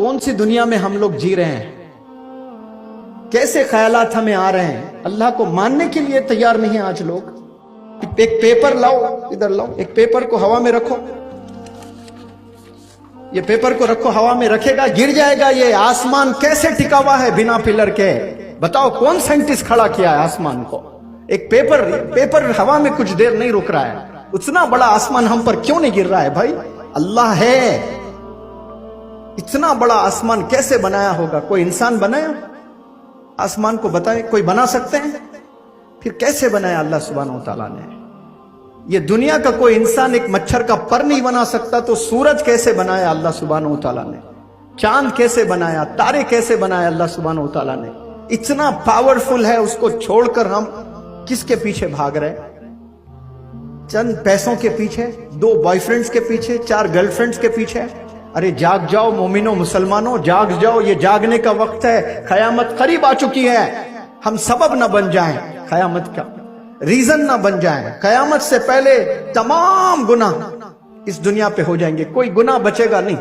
کون سی دنیا میں ہم لوگ جی رہے ہیں؟ کیسے خیالات ہمیں آ رہے ہیں؟ اللہ کو ماننے کے لیے تیار نہیں ہیں آج لوگ۔ ایک پیپر لاؤ، ادھر لاؤ، ایک پیپر کو ہوا میں رکھو، یہ پیپر کو رکھو، ہوا میں رکھے گا گر جائے گا۔ یہ آسمان کیسے ٹکا ہوا ہے بنا پلر کے؟ بتاؤ کون سائنٹسٹ کھڑا کیا ہے آسمان کو؟ ایک پیپر ہوا میں کچھ دیر نہیں رک رہا ہے۔ اتنا بڑا آسمان ہم پر کیوں نہیں گر رہا ہے بھائی؟ اللہ ہے۔ اتنا بڑا آسمان کیسے بنایا ہوگا؟ کوئی انسان بنایا آسمان کو؟ بتائے کوئی بنا سکتے ہیں؟ پھر کیسے بنایا اللہ سبحانہ و تعالیٰ نے؟ یہ دنیا کا کوئی انسان ایک مچھر کا پر نہیں بنا سکتا، تو سورج کیسے بنایا اللہ سبحانہ و تعالیٰ نے؟ چاند کیسے بنایا؟ تارے کیسے بنایا اللہ سبحانہ و تعالیٰ نے؟ اتنا پاورفل ہے، اس کو چھوڑ کر ہم کس کے پیچھے بھاگ رہے ہیں؟ چند پیسوں کے پیچھے، 2 بوائے فرینڈز کے پیچھے، 4 گرل فرینڈز کے پیچھے۔ ارے جاگ جاؤ مومنوں، مسلمانوں، جاگ جاؤ، یہ جاگنے کا وقت ہے۔ قیامت قریب آ چکی ہے۔ ہم سبب نہ بن جائیں قیامت کا، ریزن نہ بن جائیں۔ قیامت سے پہلے تمام گناہ اس دنیا پہ ہو جائیں گے، کوئی گناہ بچے گا نہیں۔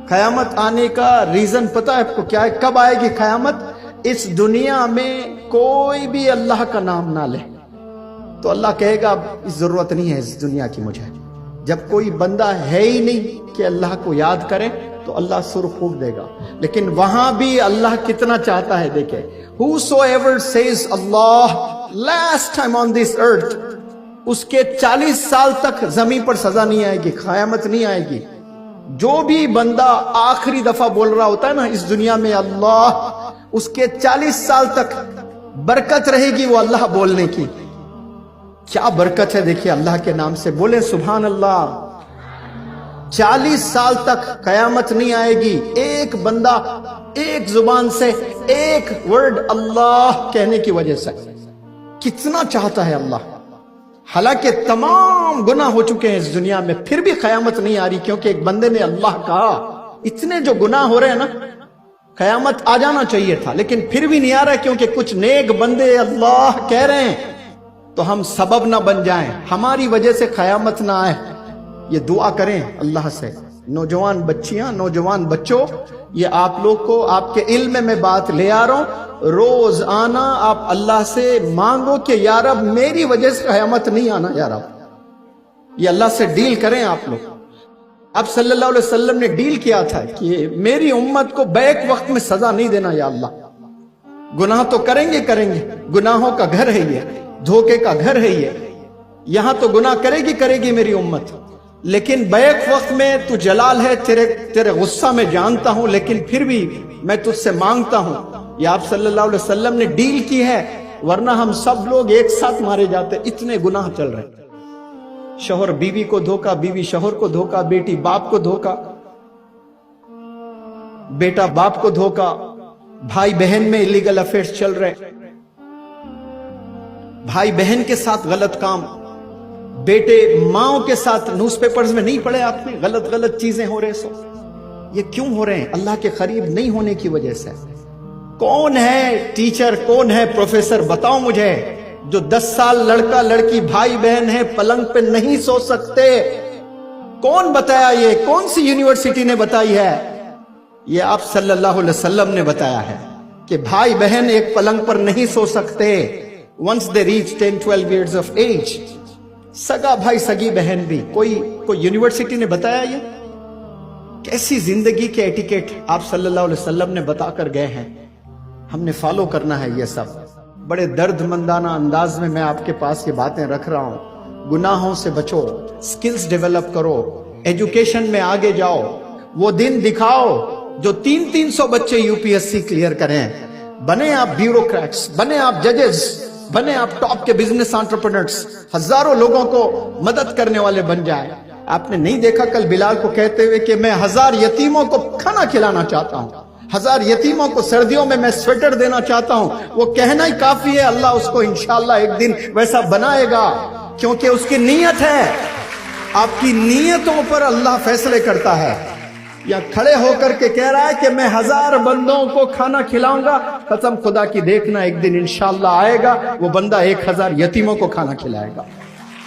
قیامت آنے کا ریزن پتہ ہے آپ کو کیا ہے؟ کب آئے گی قیامت؟ اس دنیا میں کوئی بھی اللہ کا نام نہ لے تو اللہ کہے گا اب اس ضرورت نہیں ہے اس دنیا کی مجھے۔ جب کوئی بندہ ہے ہی نہیں کہ اللہ کو یاد کرے تو اللہ سر پھونک دے گا۔ لیکن وہاں بھی اللہ کتنا چاہتا ہے، دیکھیں whosoever says Allah last time on this earth، اس کے 40 سال تک زمین پر سزا نہیں آئے گی، قیامت نہیں آئے گی۔ جو بھی بندہ آخری دفعہ بول رہا ہوتا ہے نا اس دنیا میں اللہ، اس کے 40 سال تک برکت رہے گی وہ اللہ بولنے کی۔ کیا برکت ہے دیکھیے اللہ کے نام سے، بولیں سبحان اللہ۔ 40 سال تک قیامت نہیں آئے گی، ایک بندہ ایک زبان سے ایک ورڈ اللہ کہنے کی وجہ سے۔ کتنا چاہتا ہے اللہ، حالانکہ تمام گناہ ہو چکے ہیں اس دنیا میں، پھر بھی قیامت نہیں آ رہی کیونکہ ایک بندے نے اللہ کہا۔ اتنے جو گناہ ہو رہے ہیں نا، قیامت آ جانا چاہیے تھا لیکن پھر بھی نہیں آ رہا کیونکہ کچھ نیک بندے اللہ کہہ رہے ہیں۔ تو ہم سبب نہ بن جائیں، ہماری وجہ سے قیامت نہ آئے، یہ دعا کریں اللہ سے۔ نوجوان بچیاں، نوجوان بچوں، یہ آپ لوگ کو آپ کے علم میں بات لے آ رہا ہوں، روز آنا آپ اللہ سے مانگو کہ یا رب میری وجہ سے قیامت نہیں آنا یا رب۔ یہ اللہ سے ڈیل کریں آپ لوگ۔ اب صلی اللہ علیہ وسلم نے ڈیل کیا تھا کہ میری امت کو بیک وقت میں سزا نہیں دینا یا اللہ۔ گناہ تو کریں گے، گناہوں کا گھر ہے یہ، دھوکے کا گھر ہے یہ، یہاں تو گناہ کرے گی میری امت، لیکن بیک وقت میں تو جلال ہے، تیرے غصہ میں جانتا ہوں، لیکن پھر بھی میں تجھ سے مانگتا ہوں۔ یہ آپ صلی اللہ علیہ وسلم نے ڈیل کی ہے، ورنہ ہم سب لوگ ایک ساتھ مارے جاتے، اتنے گناہ چل رہے ہیں۔ شوہر بیوی کو دھوکا، بیوی شوہر کو دھوکا، بیٹی باپ کو دھوکا، بیٹا باپ کو دھوکا، بھائی بہن میں الیگل افیئرز چل رہے، بھائی بہن کے ساتھ غلط کام، بیٹے ماں کے ساتھ۔ نیوز پیپرز میں نہیں پڑھے آپ نے غلط چیزیں ہو رہے؟ سو یہ کیوں ہو رہے ہیں؟ اللہ کے قریب نہیں ہونے کی وجہ سے۔ کون ہے ٹیچر، کون ہے پروفیسر، بتاؤ مجھے، جو 10 سال لڑکا لڑکی بھائی بہن ہے پلنگ پہ نہیں سو سکتے؟ کون بتایا؟ یہ کون سی یونیورسٹی نے بتائی ہے؟ یہ آپ صلی اللہ علیہ وسلم نے بتایا ہے کہ بھائی بہن ایک پلنگ پر نہیں سو سکتے once they reach 10-12 years of age۔ سگا بھائی سگی بہن بھی، کوئی یونیورسٹی نے بتایا؟ یہ کیسی زندگی کے ایٹیکیٹ آپ صلی اللہ علیہ وسلم نے بتا کر گئے ہیں، ہم نے فالو کرنا ہے یہ سب۔ بڑے درد مندانہ انداز میں آپ کے پاس یہ باتیں رکھ رہا ہوں۔ گناہوں سے بچو، سکلز ڈیولپ کرو، ایجوکیشن میں آگے جاؤ، وہ دن دکھاؤ جو 300 بچے UPSC کلیئر کریں، بنے آپ بیوروکریٹس، بنے آپ ججز، بنے آپ ٹاپ کے بزنس انٹرپرینرز، ہزاروں لوگوں کو مدد کرنے والے بن جائیں۔ آپ نے نہیں دیکھا کل بلال کو کہتے ہوئے کہ میں 1000 یتیموں کو کھانا کھلانا چاہتا ہوں، 1000 یتیموں کو سردیوں میں سویٹر دینا چاہتا ہوں؟ وہ کہنا ہی کافی ہے، اللہ اس کو انشاءاللہ ایک دن ویسا بنائے گا، کیونکہ اس کی نیت ہے۔ آپ کی نیتوں پر اللہ فیصلے کرتا ہے۔ یا کھڑے ہو کر کے کہہ رہا ہے کہ میں 1000 بندوں کو کھانا کھلاؤں گا، قسم خدا کی دیکھنا ایک دن انشاءاللہ آئے گا، وہ بندہ 1000 یتیموں کو کھانا کھلائے گا۔